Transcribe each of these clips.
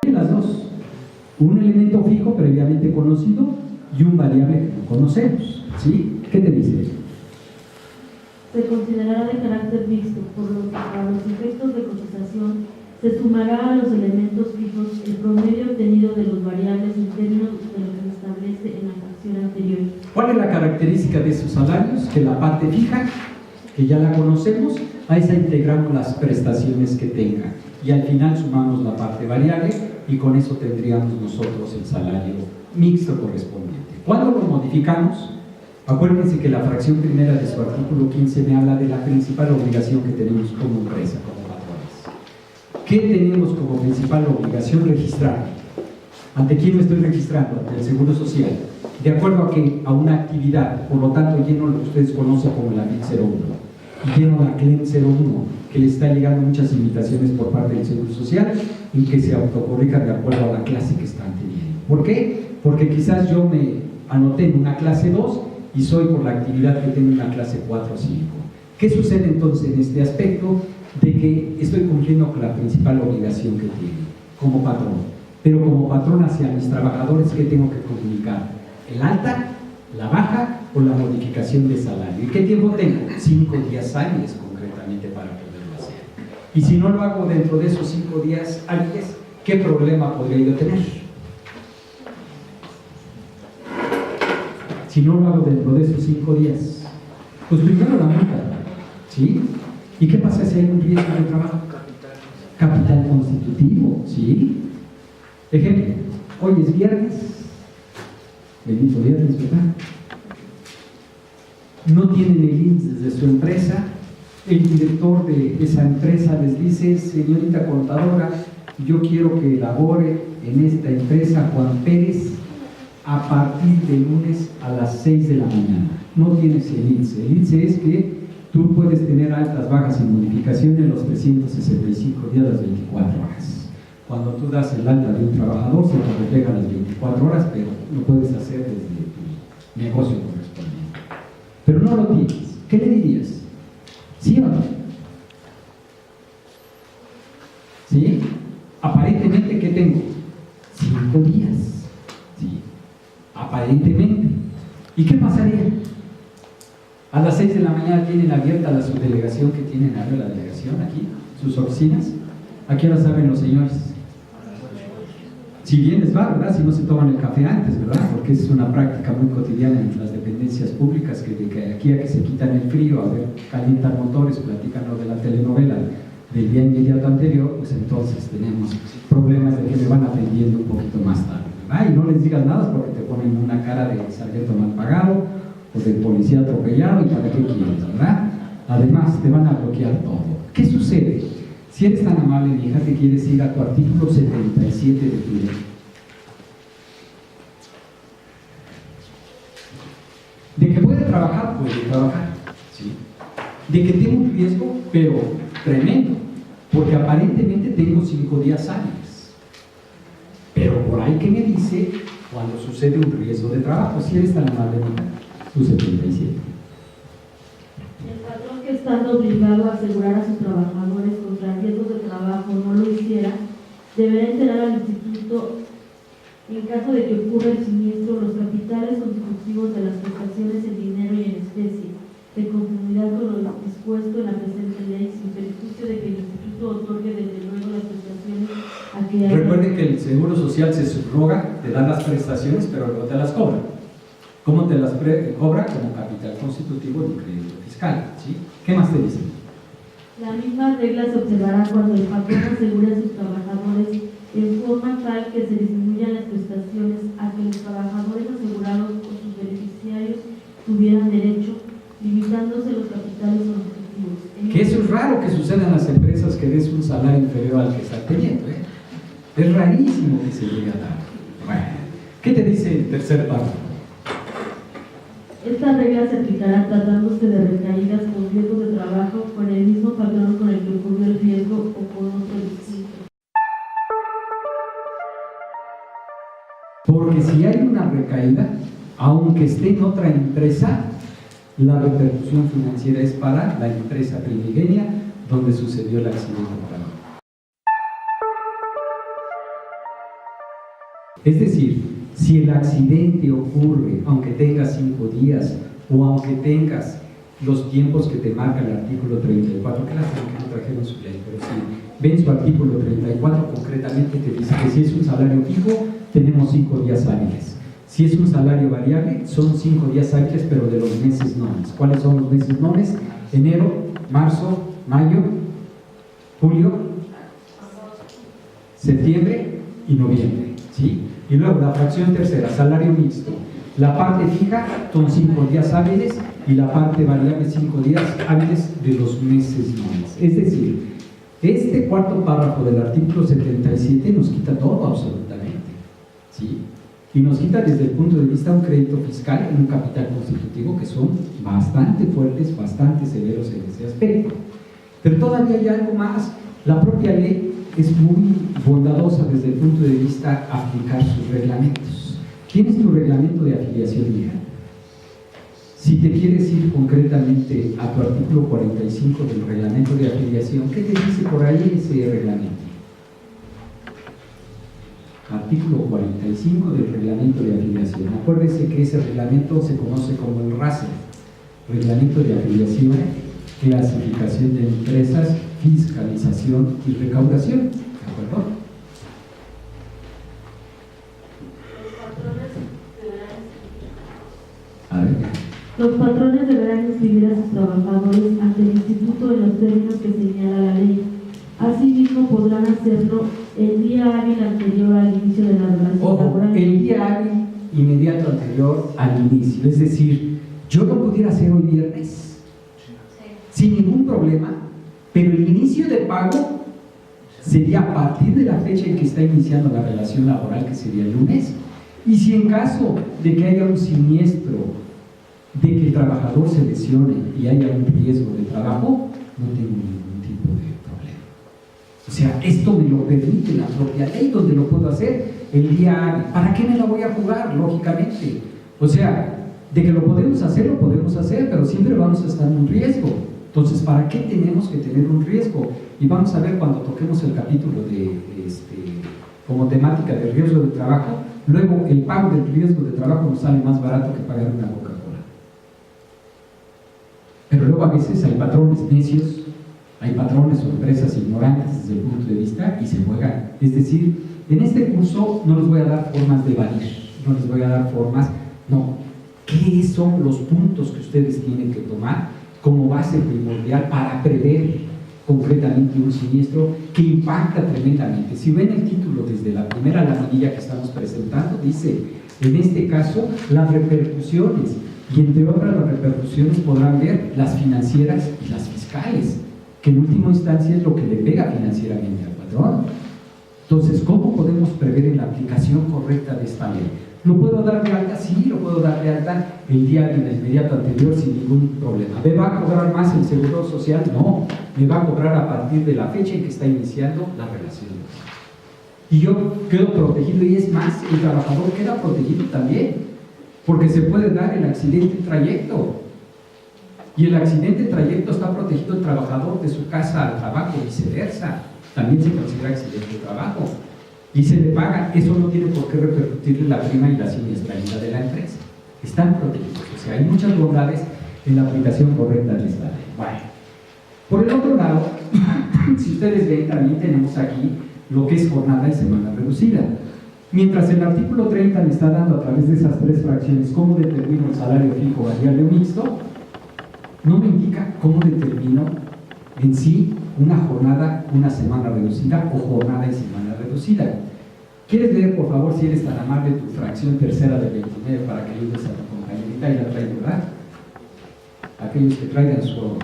las dos, un elemento fijo previamente conocido y un variable que no conocemos, ¿sí? ¿Qué te dice? Se considerará de carácter mixto, por lo que para los efectos de cotización se sumará a los elementos fijos el promedio obtenido de los variables en términos de lo que se establece en la fracción anterior. ¿Cuál es la característica de esos salarios? Que la parte fija, que ya la conocemos, a esa integramos las prestaciones que tenga y al final sumamos la parte variable y con eso tendríamos nosotros el salario mixto correspondiente. ¿Cuándo lo modificamos? Acuérdense que la fracción primera de su artículo 15 me habla de la principal obligación que tenemos como empresa, como patrones. ¿Qué tenemos como principal obligación? Registrar. ¿Ante quién me estoy registrando? Ante el Seguro Social. De acuerdo a una actividad, por lo tanto lleno lo que ustedes conocen como la BIC 01 y lleno la CLEM 01, que le está llegando muchas invitaciones por parte del Seguro Social y que se autocorrijan de acuerdo a la clase que están teniendo. ¿Por qué? Porque quizás yo me anoté en una clase 2 y soy por la actividad que tengo una clase 4 o 5. ¿Qué sucede entonces en este aspecto? De que estoy cumpliendo con la principal obligación que tiene como patrón, pero como patrón hacia mis trabajadores, ¿qué tengo que comunicar? ¿El alta, la baja o la modificación de salario? ¿Y qué tiempo tengo? 5 días hábiles concretamente para poderlo hacer. Y si no lo hago dentro de esos 5 días hábiles, ¿qué problema podría yo tener? Si no lo hago dentro de esos 5 días, pues primero la multa, ¿sí? ¿Y qué pasa si hay un riesgo de trabajo? Capital constitutivo, ¿sí? Ejemplo, hoy es viernes, bendito viernes, ¿verdad? No tienen el índice de su empresa, el director de esa empresa les dice: señorita contadora, yo quiero que elabore en esta empresa Juan Pérez a partir de lunes a las 6 de la mañana. No tienes el índice. El índice es que tú puedes tener altas, bajas y modificaciones los 365 días, las 24 horas. Cuando tú das el alta de un trabajador, se te refleja las 24 horas, pero lo puedes hacer desde tu negocio correspondiente. Pero no lo tienes. ¿Qué le dirías? ¿Sí o no? ¿Sí? Aparentemente, ¿qué tengo? 5 días. ¿Sí? Aparentemente. ¿Y qué pasaría? A las 6 de la mañana tienen abierta la subdelegación que tienen ahora, la delegación aquí, sus oficinas. ¿A qué hora saben los señores? Si bien les va, ¿verdad? Si no se toman el café antes, ¿verdad? Porque es una práctica muy cotidiana en las dependencias públicas, que de que aquí a que se quitan el frío, a ver, calientan motores, platican lo de la telenovela del día inmediato anterior, pues entonces tenemos problemas de que me van atendiendo un poquito más tarde, ¿verdad? Y no les digas nada porque te ponen una cara de sargento mal pagado o de policía atropellado, y para qué quieres, ¿verdad? Además te van a bloquear todo. ¿Qué sucede? Si eres tan amable, mi hija, te quieres ir a tu artículo 77 de tu ley. De que puede trabajar, ¿sí? De que tengo un riesgo, pero tremendo, porque aparentemente tengo 5 días hábiles. Pero por ahí que me dice cuando sucede un riesgo de trabajo. Si eres tan amable, mi hija, tu 77. El patrón, que estando obligado a asegurar a sus trabajadores contra riesgos de trabajo, no lo hiciera, deberá enterar al instituto, en caso de que ocurra el siniestro, los capitales constitutivos de las prestaciones en dinero y en especie, de conformidad con lo dispuesto en la presente ley, sin perjuicio de que el instituto otorgue desde luego las prestaciones a que haya. Recuerden que el Seguro Social se subroga, te da las prestaciones, pero luego te las cobra. ¿Cómo te las cobra? Como capital constitutivo de un crédito fiscal, ¿sí? ¿Qué más te dicen? La misma regla se observará cuando el patrón asegure a sus trabajadores en forma tal que se disminuyan las prestaciones a que los trabajadores asegurados o sus beneficiarios tuvieran derecho, limitándose los capitales constitutivos. Que eso es raro que suceda en las empresas, que des un salario inferior al que está teniendo, ¿eh? Es rarísimo que se llegue a dar. Bueno, ¿qué te dice el tercer párrafo? Esta regla se aplicará tratándose de recaídas con riesgos de trabajo con el mismo patrón con el que ocurrió el riesgo o con otro distinto. Porque si hay una recaída, aunque esté en otra empresa, la repercusión financiera es para la empresa primigenia donde sucedió el accidente de trabajo. Es decir, si el accidente ocurre, aunque tengas 5 días o aunque tengas los tiempos que te marca el artículo 34, que lástima que no trajeron su ley, pero sí, ven su artículo 34, concretamente te dice que si es un salario fijo, tenemos 5 días hábiles. Si es un salario variable, son 5 días hábiles, pero de los meses nones. ¿Cuáles son los meses nones? Enero, marzo, mayo, julio, septiembre y noviembre, ¿sí? Y luego la fracción tercera, salario mixto. La parte fija son 5 días hábiles y la parte variable 5 días hábiles de los meses nones. Es decir, este cuarto párrafo del artículo 77 nos quita todo absolutamente, ¿sí? Y nos quita desde el punto de vista un crédito fiscal en un capital constitutivo que son bastante fuertes, bastante severos en ese aspecto. Pero todavía hay algo más. La propia ley es muy bondadosa desde el punto de vista aplicar sus reglamentos. ¿Tienes tu reglamento de afiliación legal? Si te quieres ir concretamente a tu artículo 45 del reglamento de afiliación, ¿qué te dice por ahí ese reglamento? Artículo 45 del reglamento de afiliación. Acuérdese que ese reglamento se conoce como el RACE, Reglamento de Afiliación, Clasificación de Empresas, Fiscalización y Recaudación. ¿De acuerdo? A ver. Los patrones deberán inscribir a sus trabajadores ante el instituto en los términos que señala la ley. Asimismo, podrán hacerlo el día hábil anterior al inicio de la relación laboral. El día hábil inmediato anterior al inicio. Es decir, yo lo pudiera hacer hoy viernes sin ningún problema, pero el inicio de pago sería a partir de la fecha en que está iniciando la relación laboral, que sería el lunes. Y si en caso de que haya un siniestro, de que el trabajador se lesione y haya un riesgo de trabajo, no tengo ningún tipo de problema. O sea, esto me lo permite la propia ley, donde lo puedo hacer el día hábil. ¿Para qué me la voy a jugar? Lógicamente. O sea, de que lo podemos hacer, pero siempre vamos a estar en un riesgo. Entonces, ¿para qué tenemos que tener un riesgo? Y vamos a ver cuando toquemos el capítulo de como temática de riesgo de trabajo. Luego, el pago del riesgo de trabajo nos sale más barato que pagar una Coca-Cola. Pero luego a veces hay patrones necios, hay patrones o empresas ignorantes desde el punto de vista y se juegan. Es decir, en este curso no les voy a dar formas de evadir, no les voy a dar formas, no. ¿Qué son los puntos que ustedes tienen que tomar como base primordial para prever concretamente un siniestro que impacta tremendamente? Si ven el título desde la primera laminilla que estamos presentando, dice, en este caso, las repercusiones, y entre otras las repercusiones podrán ver las financieras y las fiscales, que en última instancia es lo que le pega financieramente al patrón. Entonces, ¿cómo podemos prever en la aplicación correcta de esta ley? ¿Lo puedo dar de alta? Sí, lo puedo dar de alta el día inmediato anterior sin ningún problema. ¿Me va a cobrar más el seguro social? No, me va a cobrar a partir de la fecha en que está iniciando la relación. Y yo quedo protegido, y es más, el trabajador queda protegido también, porque se puede dar el accidente trayecto. Y el accidente trayecto está protegido el trabajador de su casa al trabajo, viceversa. También se considera accidente de trabajo. Y se le paga, eso no tiene por qué repercutirle la prima y la siniestralidad de la empresa. Están protegidos. O sea, hay muchas bondades en la aplicación correcta de esta ley. Bueno, por el otro lado, si ustedes ven, también tenemos aquí lo que es jornada y semana reducida. Mientras el artículo 30 me está dando a través de esas tres fracciones cómo determino el salario fijo, variable o mixto, no me indica cómo determino en sí una jornada, una semana reducida o jornada y semana reducida. ¿Quieres leer, por favor, si eres tan amable, tu fracción tercera de 29 para que ayudes a tu compañerita y la traigan, ¿verdad? Aquellos que traigan su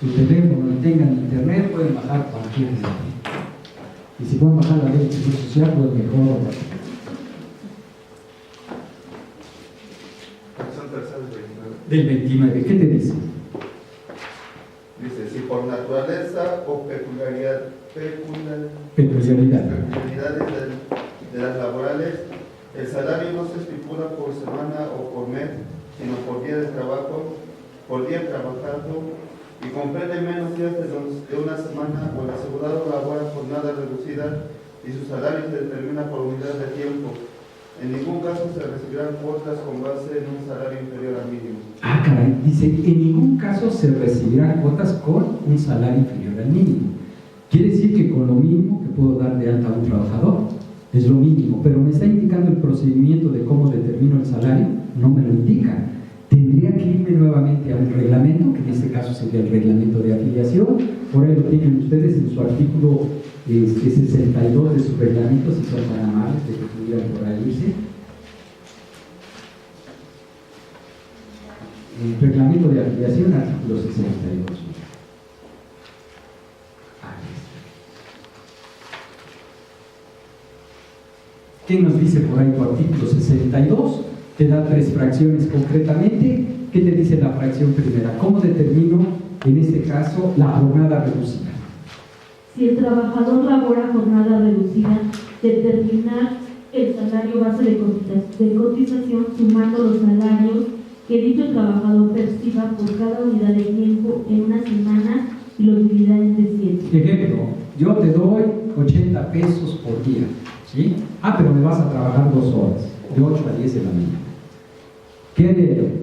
teléfono y tengan internet pueden bajar cualquier ley. Y si pueden bajar la ley de seguro social, pues mejor. Fracción tercera del 29. ¿Qué te dice? Dice, si por naturaleza o peculiaridades de las laborales, el salario no se estipula por semana o por mes, sino por día de trabajo, por día trabajado, y comprende menos días de una semana, o el asegurado labora jornada reducida y su salario se determina por unidad de tiempo, En ningún caso se recibirán cuotas con base en un salario inferior al mínimo. Ah, caray, dice, en ningún caso se recibirán cuotas con un salario inferior al mínimo. Quiere decir que con lo mínimo que puedo dar de alta a un trabajador, es lo mínimo, pero me está indicando el procedimiento de cómo determino el salario, no me lo indica. Tendría que irme nuevamente a un reglamento, que en este caso sería el reglamento de afiliación. Por ahí lo tienen ustedes en su artículo 62 de su reglamento, si son tan amables de que pudieran por ahí irse. El reglamento de afiliación, artículo 62. ¿Qué nos dice por ahí tu artículo 62? Te da 3 fracciones concretamente. ¿Qué te dice la fracción primera? ¿Cómo determino, en este caso, la jornada reducida? Si el trabajador labora jornada reducida, determinar el salario base de cotización sumando los salarios que dicho trabajador perciba por cada unidad de tiempo en una semana y lo dividirá entre 7. Ejemplo, yo te doy 80 pesos por día, ¿sí? Ah, pero me vas a trabajar 2 horas, de 8 a 10 de la mañana. ¿Qué haré?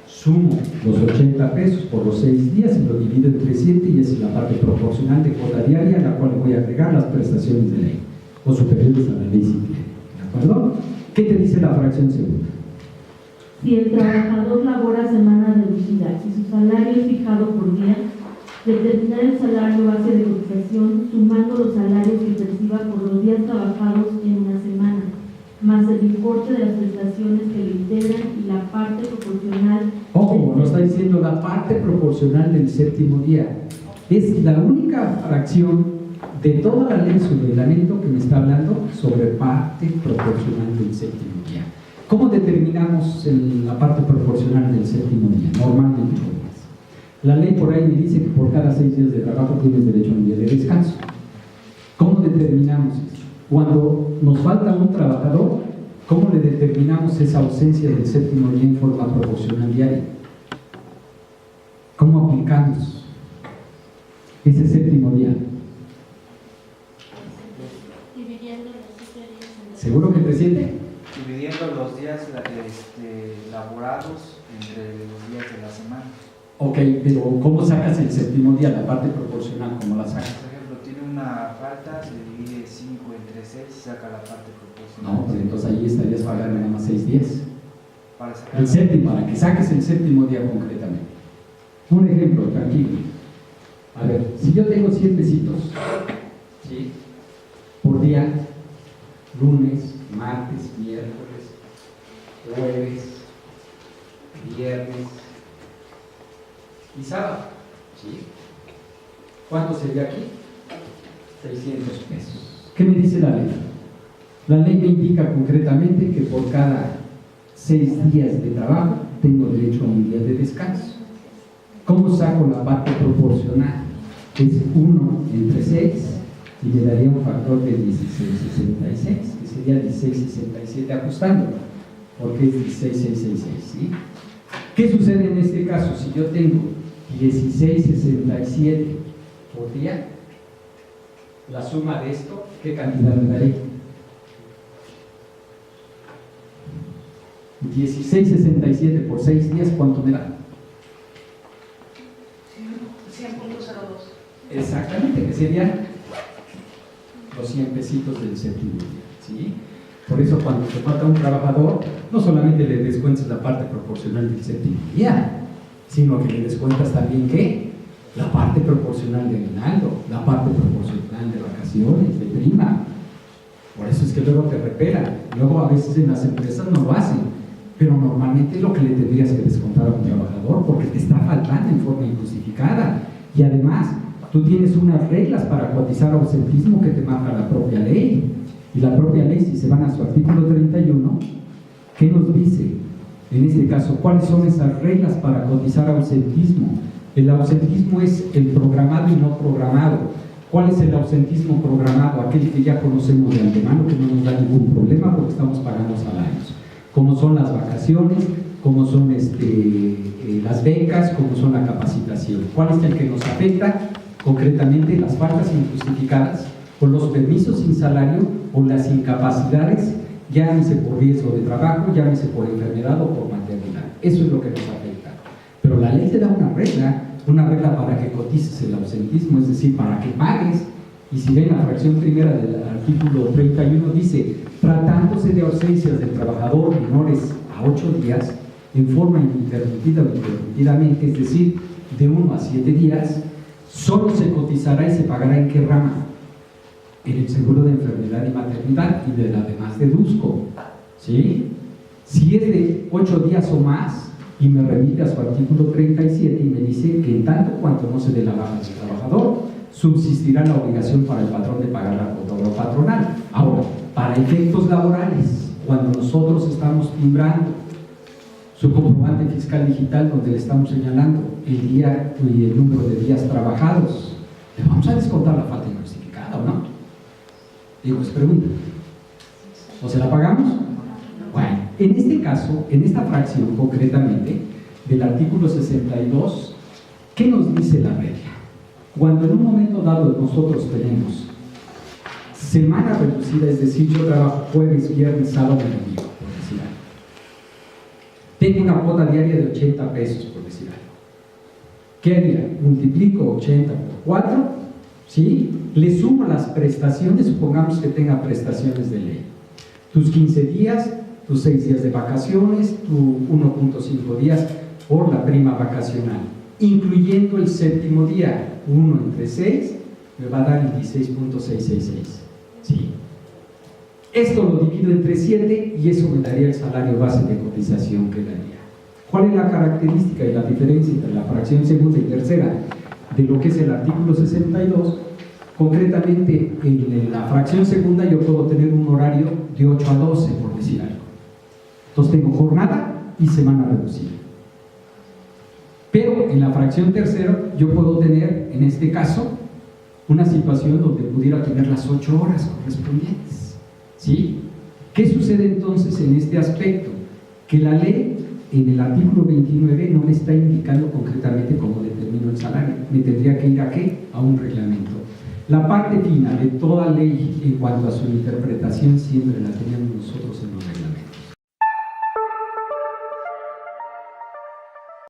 Sumo los 80 pesos por los 6 días y lo divido entre 7 y esa es la parte proporcional de cuota diaria a la cual voy a agregar las prestaciones de ley o superiores a la ley simple. ¿De acuerdo? ¿Qué te dice la fracción segunda? Si el trabajador labora semana reducida y su salario es fijado por día, determinar el salario base de cotización sumando los salarios que perciba por los días trabajados en una semana, más el importe de las prestaciones que lo integran y la parte proporcional. Ojo, nos está diciendo la parte proporcional del séptimo día. Es la única fracción de toda la ley de su reglamento que me está hablando sobre parte proporcional del séptimo día. ¿Cómo determinamos la parte proporcional del séptimo día? Normalmente, la ley por ahí me dice que por cada 6 días de trabajo tienes derecho a un día de descanso. ¿Cómo determinamos eso? Cuando nos falta un trabajador, ¿cómo le determinamos esa ausencia del séptimo día en forma proporcional diaria? ¿Cómo aplicamos ese séptimo día? Dividiendo los 7 días. ¿Seguro que te siente? Dividiendo los días laborados entre los días de la semana. Ok, pero ¿cómo sacas el séptimo día, la parte proporcional? ¿Cómo la sacas? Por ejemplo, tiene una falta, se divide 5 entre 6 y saca la parte proporcional. No, pues entonces ahí estarías pagando nada más 6 días. Para sacar El séptimo, para que saques el séptimo día concretamente. Un ejemplo, tranquilo. A ver, si yo tengo 100 pesitos, ¿sí?, por día, lunes, martes, miércoles, jueves, viernes y sábado, ¿sí? ¿Cuánto sería aquí? 600 pesos. ¿Qué me dice la ley? La ley me indica concretamente que por cada 6 días de trabajo tengo derecho a un día de descanso. ¿Cómo saco la parte proporcional? Es 1 entre 6 y me daría un factor de 16,66, que sería 16,67 ajustándolo, porque es 16,666, ¿sí? ¿Qué sucede en este caso? Si yo tengo 16,67 por día, la suma de esto, ¿qué cantidad me daré? 16,67 por 6 días, ¿cuánto me da? 100.02. Exactamente, que serían los 100 pesitos del séptimo día, ¿sí? Por eso cuando te falta un trabajador, no solamente le descuentas la parte proporcional del séptimo día, sino que le descuentas también, ¿qué? La parte proporcional de aguinaldo, la parte proporcional de vacaciones, de prima. Por eso es que luego te repelan. Luego a veces en las empresas no lo hacen, pero normalmente es lo que le tendrías que descontar a un trabajador porque te está faltando en forma injustificada. Y además, tú tienes unas reglas para cotizar ausentismo que te marca la propia ley. Y la propia ley, si se van a su artículo 31, ¿qué nos dice? En este caso, ¿cuáles son esas reglas para cotizar ausentismo? El ausentismo es el programado y no programado. ¿Cuál es el ausentismo programado? Aquel que ya conocemos de antemano, que no nos da ningún problema porque estamos pagando salarios. Como son las vacaciones, como son las becas, como son la capacitación. ¿Cuál es el que nos afecta? Concretamente las faltas injustificadas, o los permisos sin salario, o las incapacidades llámese por riesgo de trabajo, llámese por enfermedad o por maternidad. Eso es lo que nos afecta. Pero la ley te da una regla para que cotices el ausentismo, es decir, para que pagues. Y si ven la fracción primera del artículo 31 dice, tratándose de ausencias del trabajador menores a 8 días, en forma ininterrumpida o interrumpidamente, es decir, de 1 a 7 días, solo se cotizará y se pagará en qué rama, en el seguro de enfermedad y maternidad y de la demás deduzco, ¿sí? Si es de 8 días o más, y me remite a su artículo 37 y me dice que en tanto cuanto no se dé la baja del trabajador, subsistirá la obligación para el patrón de pagar la cuota obra patronal. Ahora, para efectos laborales, cuando nosotros estamos timbrando su comprobante fiscal digital donde le estamos señalando el día y el número de días trabajados, ¿le vamos a descontar la falta injustificada o no? Digo, es pregunta. ¿O se la pagamos? Bueno, en este caso, en esta fracción concretamente, del artículo 62, ¿qué nos dice la regla? Cuando en un momento dado nosotros tenemos semana reducida, es decir, yo trabajo jueves, viernes, sábado y domingo, por decir algo. Tengo una cuota diaria de 80 pesos, por decir algo. ¿Qué haría? Multiplico 80 por 4, ¿sí? Le sumo las prestaciones, supongamos que tenga prestaciones de ley. Tus 15 días, tus 6 días de vacaciones, tu 1.5 días por la prima vacacional, incluyendo el séptimo día, 1 entre 6, me va a dar el 16.666. ¿Sí? Esto lo divido entre 7 y eso me daría el salario base de cotización que daría. ¿Cuál es la característica y la diferencia entre la fracción segunda y tercera de lo que es el artículo 62? Concretamente, en la fracción segunda yo puedo tener un horario de 8 a 12, por decir algo. Entonces tengo jornada y semana reducida. Pero en la fracción tercera yo puedo tener, en este caso, una situación donde pudiera tener las 8 horas correspondientes. ¿Sí? ¿Qué sucede entonces en este aspecto? Que la ley, en el artículo 29, no me está indicando concretamente cómo determino el salario. Me tendría que ir ¿a qué? A un reglamento. La parte final de toda ley en cuanto a su interpretación siempre la teníamos nosotros en los reglamentos.